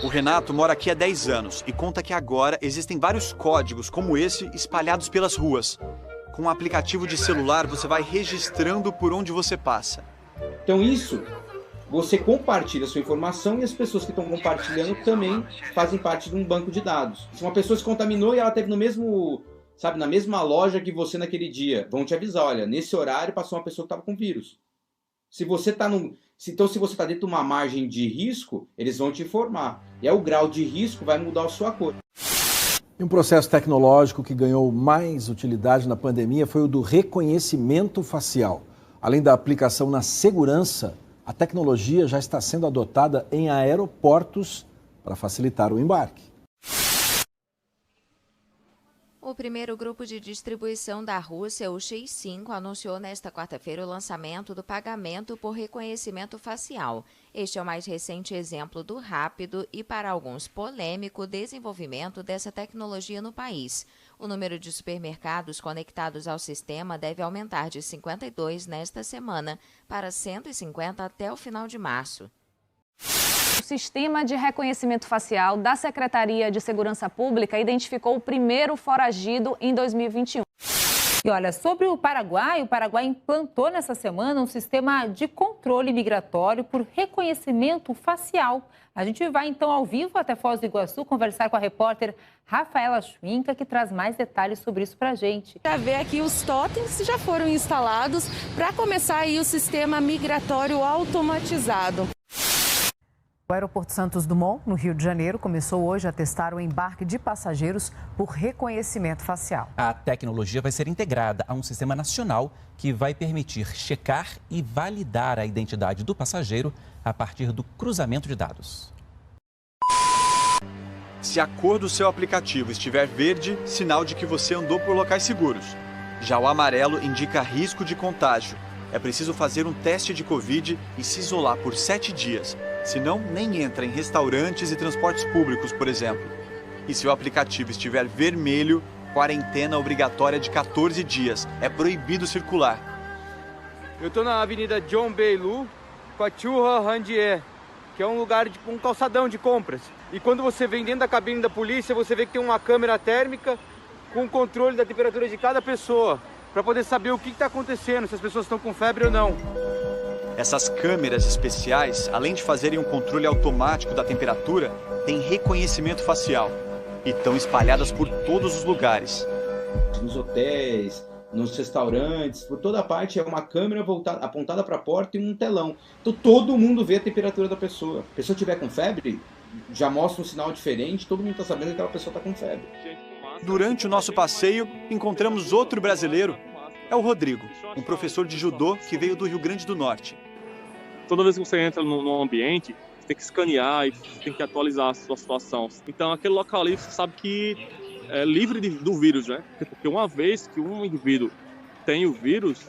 O Renato mora aqui há 10 anos e conta que agora existem vários códigos como esse espalhados pelas ruas. Com um aplicativo de celular, você vai registrando por onde você passa. Então isso, você compartilha a sua informação e as pessoas que estão compartilhando também fazem parte de um banco de dados. Se uma pessoa se contaminou e ela esteve no mesmo, sabe, na mesma loja que você naquele dia, vão te avisar, olha, nesse horário passou uma pessoa que estava com vírus. Se você está se você está dentro de uma margem de risco, eles vão te informar. E aí o grau de risco vai mudar a sua cor. E um processo tecnológico que ganhou mais utilidade na pandemia foi o do reconhecimento facial. Além da aplicação na segurança, a tecnologia já está sendo adotada em aeroportos para facilitar o embarque. O primeiro grupo de distribuição da Rússia, o X5, anunciou nesta quarta-feira o lançamento do pagamento por reconhecimento facial. Este é o mais recente exemplo do rápido e, para alguns, polêmico desenvolvimento dessa tecnologia no país. O número de supermercados conectados ao sistema deve aumentar de 52 nesta semana para 150 até o final de março. O sistema de reconhecimento facial da Secretaria de Segurança Pública identificou o primeiro foragido em 2021. E olha, sobre o Paraguai implantou nessa semana um sistema de controle migratório por reconhecimento facial. A gente vai então ao vivo até Foz do Iguaçu conversar com a repórter Rafaela Schwinka, que traz mais detalhes sobre isso pra gente. Para ver aqui os totens já foram instalados para começar aí o sistema migratório automatizado. O Aeroporto Santos Dumont, no Rio de Janeiro, começou hoje a testar o embarque de passageiros por reconhecimento facial. A tecnologia vai ser integrada a um sistema nacional que vai permitir checar e validar a identidade do passageiro a partir do cruzamento de dados. Se a cor do seu aplicativo estiver verde, sinal de que você andou por locais seguros. Já o amarelo indica risco de contágio. É preciso fazer um teste de Covid e se isolar por 7 dias. Senão, nem entra em restaurantes e transportes públicos, por exemplo. E se o aplicativo estiver vermelho, quarentena obrigatória de 14 dias. É proibido circular. Eu estou na Avenida John Beilu, com a Churra Randier, que é um lugar, um calçadão de compras. E quando você vem dentro da cabine da polícia, você vê que tem uma câmera térmica com o controle da temperatura de cada pessoa, para poder saber o que está acontecendo, se as pessoas estão com febre ou não. Essas câmeras especiais, além de fazerem um controle automático da temperatura, têm reconhecimento facial e estão espalhadas por todos os lugares. Nos hotéis, nos restaurantes, por toda parte é uma câmera apontada para a porta e um telão. Então todo mundo vê a temperatura da pessoa. Se a pessoa estiver com febre, já mostra um sinal diferente, todo mundo está sabendo que aquela pessoa está com febre. Durante o nosso passeio, encontramos outro brasileiro. É o Rodrigo, um professor de judô que veio do Rio Grande do Norte. Toda vez que você entra num ambiente, você tem que escanear e tem que atualizar a sua situação. Então, aquele local ali, você sabe que é livre do vírus, né? Porque uma vez que um indivíduo tem o vírus,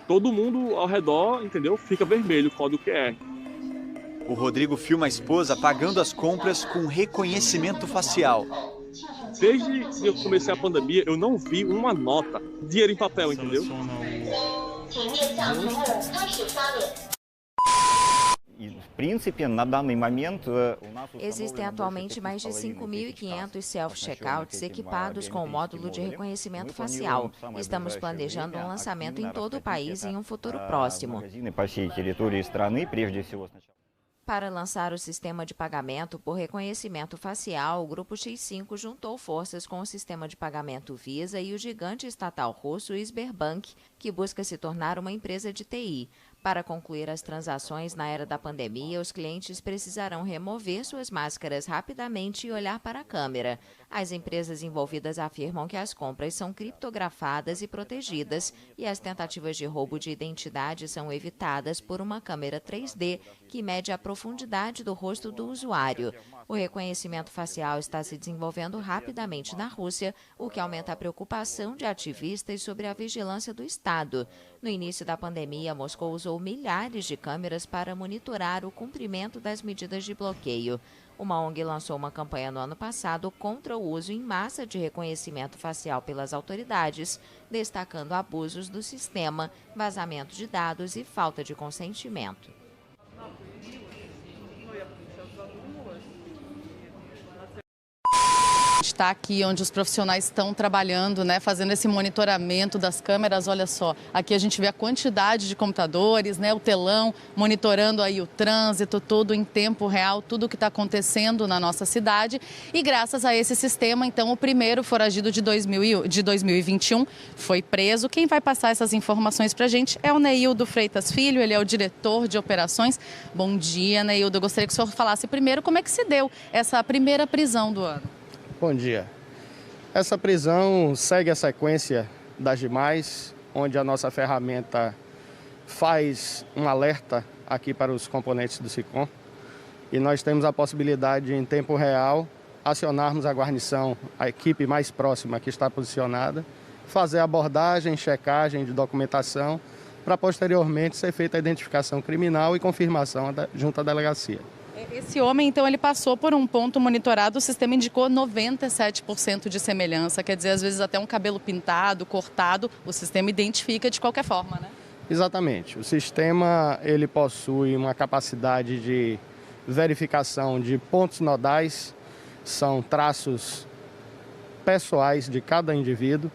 todo mundo ao redor, entendeu? Fica vermelho o código QR. O Rodrigo filma a esposa pagando as compras com reconhecimento facial. Desde que eu comecei a pandemia, eu não vi uma nota, dinheiro em papel, entendeu? Existem atualmente mais de 5.500 self-checkouts equipados com o módulo de reconhecimento facial. Estamos planejando um lançamento em todo o país em um futuro próximo. Para lançar o sistema de pagamento por reconhecimento facial, o Grupo X5 juntou forças com o sistema de pagamento Visa e o gigante estatal russo Sberbank, que busca se tornar uma empresa de TI. Para concluir as transações na era da pandemia, os clientes precisarão remover suas máscaras rapidamente e olhar para a câmera. As empresas envolvidas afirmam que as compras são criptografadas e protegidas e as tentativas de roubo de identidade são evitadas por uma câmera 3D que mede a profundidade do rosto do usuário. O reconhecimento facial está se desenvolvendo rapidamente na Rússia, o que aumenta a preocupação de ativistas sobre a vigilância do Estado. No início da pandemia, Moscou usou milhares de câmeras para monitorar o cumprimento das medidas de bloqueio. Uma ONG lançou uma campanha no ano passado contra o uso em massa de reconhecimento facial pelas autoridades, destacando abusos do sistema, vazamento de dados e falta de consentimento. Está aqui onde os profissionais estão trabalhando, né, fazendo esse monitoramento das câmeras. Olha só, aqui a gente vê a quantidade de computadores, né, o telão, monitorando aí o trânsito, tudo em tempo real, tudo o que está acontecendo na nossa cidade. E graças a esse sistema, então, o primeiro foragido de 2021 foi preso. Quem vai passar essas informações para a gente é o Neildo Freitas Filho, ele é o diretor de operações. Bom dia, Neildo. Eu gostaria que o senhor falasse primeiro como é que se deu essa primeira prisão do ano. Bom dia. Essa prisão segue a sequência das demais, onde a nossa ferramenta faz um alerta aqui para os componentes do SICOM e nós temos a possibilidade de, em tempo real, acionarmos a guarnição, a equipe mais próxima que está posicionada, fazer abordagem, checagem de documentação, para posteriormente ser feita a identificação criminal e confirmação junto à delegacia. Esse homem, então, ele passou por um ponto monitorado, o sistema indicou 97% de semelhança, quer dizer, às vezes até um cabelo pintado, cortado, o sistema identifica de qualquer forma, né? Exatamente. O sistema, ele possui uma capacidade de verificação de pontos nodais, são traços pessoais de cada indivíduo,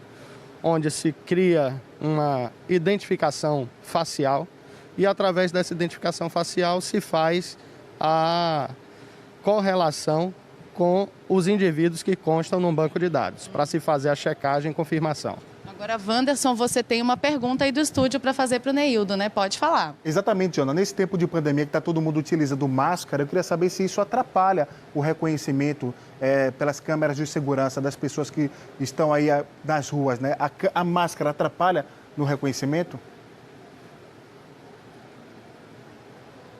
onde se cria uma identificação facial e, através dessa identificação facial, se faz a correlação com os indivíduos que constam num banco de dados, para se fazer a checagem e confirmação. Agora, Wanderson, você tem uma pergunta aí do estúdio para fazer para o Neildo, né? Pode falar. Exatamente, Ana. Nesse tempo de pandemia que está todo mundo utilizando máscara, eu queria saber se isso atrapalha o reconhecimento pelas câmeras de segurança das pessoas que estão aí nas ruas, né? A máscara atrapalha no reconhecimento?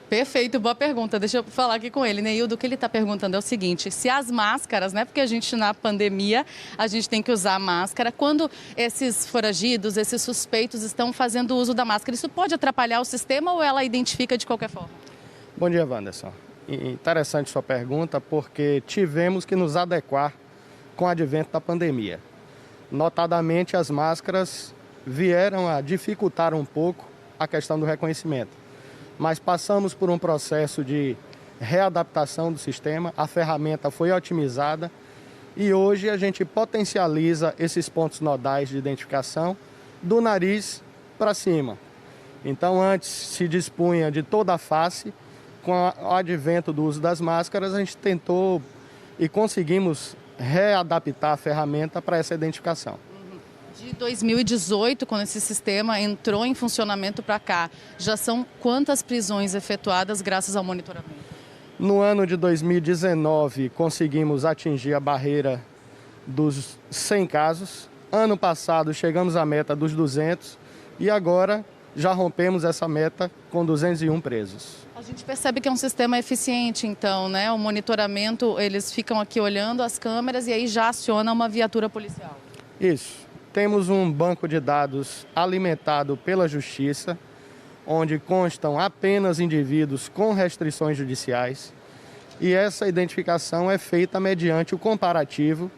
Perfeito, boa pergunta. Deixa eu falar aqui com ele. Neildo, o que ele está perguntando é o seguinte, se as máscaras, né, porque a gente na pandemia, a gente tem que usar máscara, quando esses foragidos, esses suspeitos estão fazendo uso da máscara, isso pode atrapalhar o sistema ou ela identifica de qualquer forma? Bom dia, Wanderson. Interessante sua pergunta, porque tivemos que nos adequar com o advento da pandemia. Notadamente, as máscaras vieram a dificultar um pouco a questão do reconhecimento. Mas passamos por um processo de readaptação do sistema, a ferramenta foi otimizada e hoje a gente potencializa esses pontos nodais de identificação do nariz para cima. Então, antes se dispunha de toda a face, com o advento do uso das máscaras, a gente tentou e conseguimos readaptar a ferramenta para essa identificação. De 2018, quando esse sistema entrou em funcionamento para cá, já são quantas prisões efetuadas graças ao monitoramento? No ano de 2019, conseguimos atingir a barreira dos 100 casos. Ano passado, chegamos à meta dos 200 e agora já rompemos essa meta com 201 presos. A gente percebe que é um sistema eficiente, então, né? O monitoramento, eles ficam aqui olhando as câmeras e aí já aciona uma viatura policial. Isso. Temos um banco de dados alimentado pela Justiça, onde constam apenas indivíduos com restrições judiciais. E essa identificação é feita mediante o comparativo,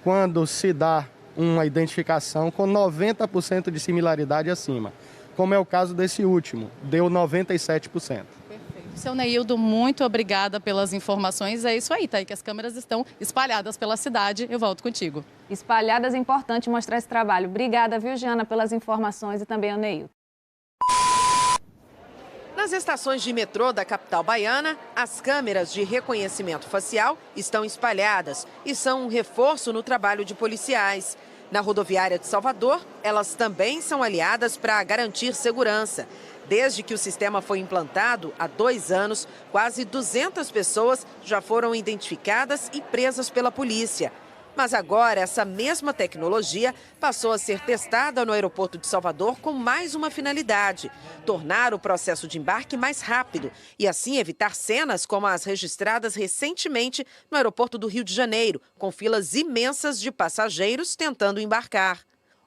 quando se dá uma identificação com 90% de similaridade acima. Como é o caso desse último, deu 97%. Seu Neildo, muito obrigada pelas informações. É isso aí, tá aí que as câmeras estão espalhadas pela cidade. Eu volto contigo. Espalhadas é importante mostrar esse trabalho. Obrigada, viu, Jana, pelas informações e também ao Neildo. Nas estações de metrô da capital baiana, as câmeras de reconhecimento facial estão espalhadas e são um reforço no trabalho de policiais. Na rodoviária de Salvador, elas também são aliadas para garantir segurança. Desde que o sistema foi implantado, há 2 anos, quase 200 pessoas já foram identificadas e presas pela polícia. Mas agora, essa mesma tecnologia passou a ser testada no aeroporto de Salvador com mais uma finalidade: tornar o processo de embarque mais rápido e assim evitar cenas como as registradas recentemente no aeroporto do Rio de Janeiro, com filas imensas de passageiros tentando embarcar.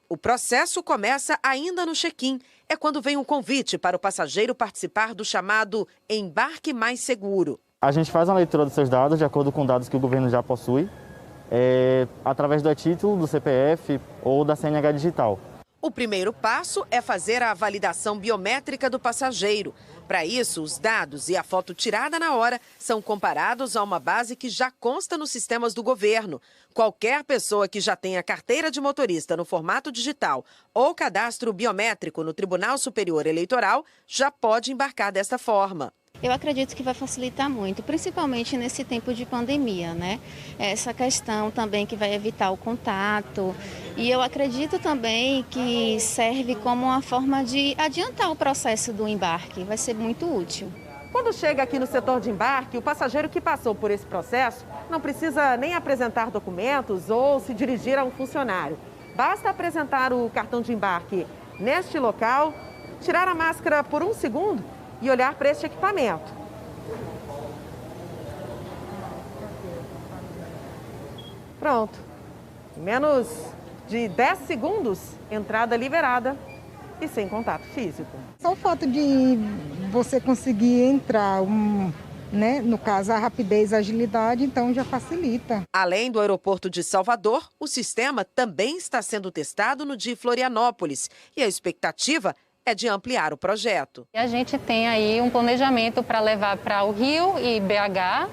O processo começa ainda no check-in. É quando vem um convite para o passageiro participar do chamado embarque mais seguro. A gente faz uma leitura dos seus dados de acordo com dados que o governo já possui, através do título, do CPF ou da CNH digital. O primeiro passo é fazer a validação biométrica do passageiro. Para isso, os dados e a foto tirada na hora são comparados a uma base que já consta nos sistemas do governo. Qualquer pessoa que já tenha carteira de motorista no formato digital ou cadastro biométrico no Tribunal Superior Eleitoral já pode embarcar desta forma. Eu acredito que vai facilitar muito, principalmente nesse tempo de pandemia, né? Essa questão também que vai evitar o contato. E eu acredito também que serve como uma forma de adiantar o processo do embarque. Vai ser muito útil. Quando chega aqui no setor de embarque, o passageiro que passou por esse processo não precisa nem apresentar documentos ou se dirigir a um funcionário. Basta apresentar o cartão de embarque neste local, tirar a máscara por 1 segundo e olhar para este equipamento. Pronto. Em menos de 10 segundos, entrada liberada e sem contato físico. Só o fato de você conseguir entrar, no caso, a rapidez, a agilidade, então já facilita. Além do aeroporto de Salvador, o sistema também está sendo testado no de Florianópolis e a expectativa é de ampliar o projeto. A gente tem aí um planejamento para levar para o Rio e BH.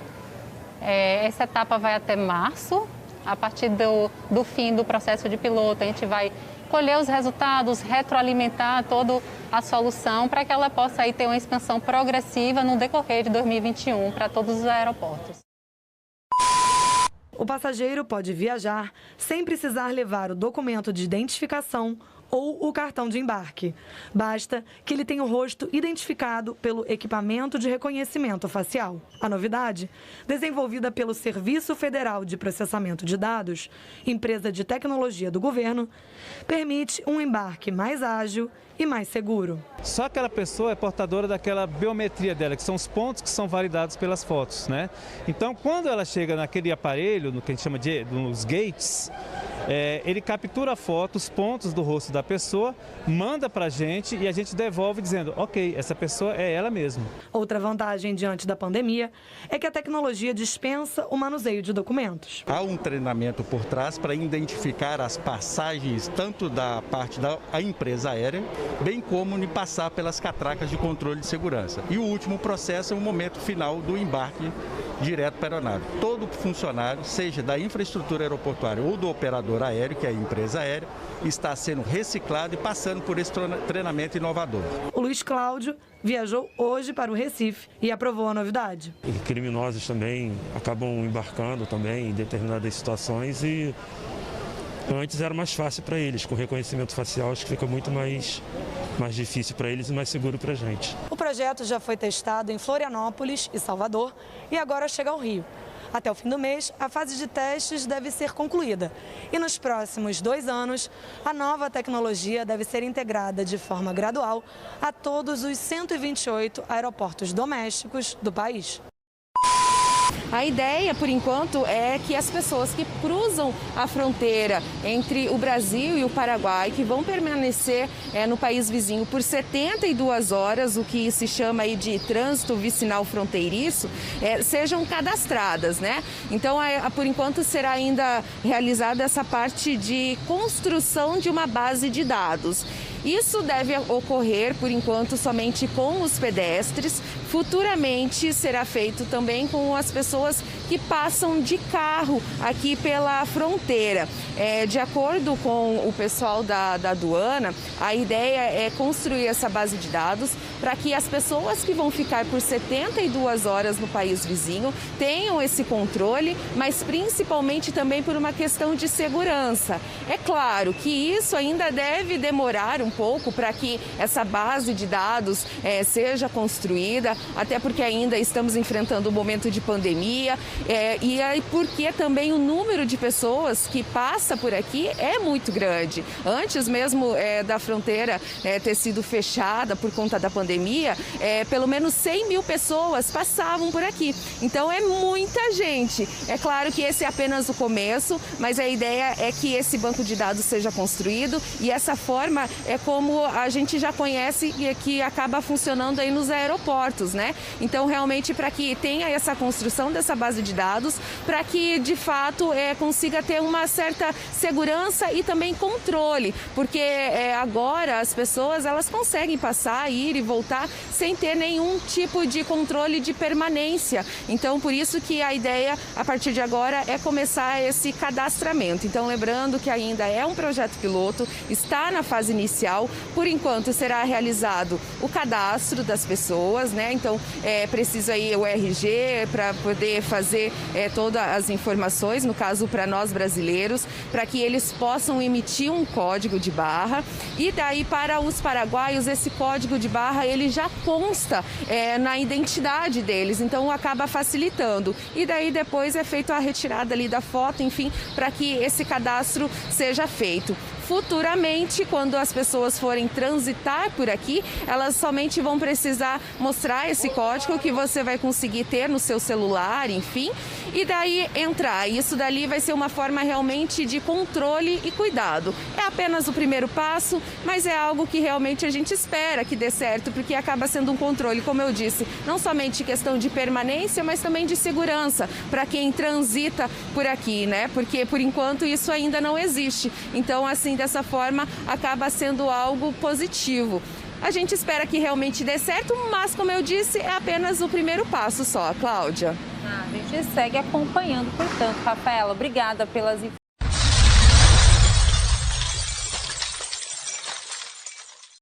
Essa etapa vai até março. A partir do fim do processo de piloto, a gente vai colher os resultados, retroalimentar toda a solução para que ela possa aí ter uma expansão progressiva no decorrer de 2021 para todos os aeroportos. O passageiro pode viajar sem precisar levar o documento de identificação ou o cartão de embarque. Basta que ele tenha o rosto identificado pelo equipamento de reconhecimento facial. A novidade, desenvolvida pelo Serviço Federal de Processamento de Dados, empresa de tecnologia do governo, permite um embarque mais ágil e mais seguro. Só aquela pessoa é portadora daquela biometria dela, que são os pontos que são validados pelas fotos, né? Então, quando ela chega naquele aparelho, no que a gente chama de nos gates, ele captura a foto, os pontos do rosto da pessoa, manda para a gente e a gente devolve dizendo, ok, essa pessoa é ela mesma. Outra vantagem diante da pandemia é que a tecnologia dispensa o manuseio de documentos. Há um treinamento por trás para identificar as passagens tanto da parte da empresa aérea, bem como de passar pelas catracas de controle de segurança. E o último processo é o momento final do embarque direto para a aeronave. Todo funcionário, seja da infraestrutura aeroportuária ou do operador aéreo, que é a empresa aérea, está sendo reciclado e passando por esse treinamento inovador. O Luiz Cláudio viajou hoje para o Recife e aprovou a novidade. Criminosos também acabam embarcando também em determinadas situações e antes era mais fácil para eles, com reconhecimento facial acho que fica muito mais difícil para eles e mais seguro para a gente. O projeto já foi testado em Florianópolis e Salvador e agora chega ao Rio. Até o fim do mês, a fase de testes deve ser concluída. E nos próximos 2 anos, a nova tecnologia deve ser integrada de forma gradual a todos os 128 aeroportos domésticos do país. A ideia, por enquanto, é que as pessoas que cruzam a fronteira entre o Brasil e o Paraguai, que vão permanecer no país vizinho por 72 horas, o que se chama aí de trânsito vicinal fronteiriço, sejam cadastradas, né? Então, por enquanto, será ainda realizada essa parte de construção de uma base de dados. Isso deve ocorrer, por enquanto, somente com os pedestres. Futuramente será feito também com as pessoas que passam de carro aqui pela fronteira. De acordo com o pessoal da aduana, a ideia é construir essa base de dados para que as pessoas que vão ficar por 72 horas no país vizinho tenham esse controle, mas principalmente também por uma questão de segurança. É claro que isso ainda deve demorar um pouco para que essa base de dados seja construída, até porque ainda estamos enfrentando um momento de pandemia e aí porque também o número de pessoas que passa por aqui é muito grande. Antes mesmo da fronteira ter sido fechada por conta da pandemia, pelo menos 100 mil pessoas passavam por aqui. Então é muita gente. É claro que esse é apenas o começo, mas a ideia é que esse banco de dados seja construído e essa forma é como a gente já conhece e que acaba funcionando aí nos aeroportos, né? Então realmente para que tenha essa construção toda essa base de dados para que, de fato, consiga ter uma certa segurança e também controle, porque agora as pessoas elas conseguem passar, ir e voltar sem ter nenhum tipo de controle de permanência. Então, por isso que a ideia, a partir de agora, é começar esse cadastramento. Então, lembrando que ainda é um projeto piloto, está na fase inicial. Por enquanto, será realizado o cadastro das pessoas, né? Então, é preciso aí o RG para poder fazer todas as informações, no caso, para nós brasileiros, para que eles possam emitir um código de barra. E daí, para os paraguaios, esse código de barra, ele já consta na identidade deles, então acaba facilitando. E daí, depois, é feita a retirada ali da foto, enfim, para que esse cadastro seja feito. Futuramente, quando as pessoas forem transitar por aqui, elas somente vão precisar mostrar esse código que você vai conseguir ter no seu celular, enfim, e daí entrar. Isso dali vai ser uma forma realmente de controle e cuidado. É apenas o primeiro passo, mas é algo que realmente a gente espera que dê certo, porque acaba sendo um controle, como eu disse, não somente questão de permanência, mas também de segurança para quem transita por aqui, né? Porque por enquanto isso ainda não existe. Então, assim, dessa forma, acaba sendo algo positivo. A gente espera que realmente dê certo, mas, como eu disse, é apenas o primeiro passo só, Cláudia. A gente segue acompanhando, portanto. Rafaela, obrigada pelas informações.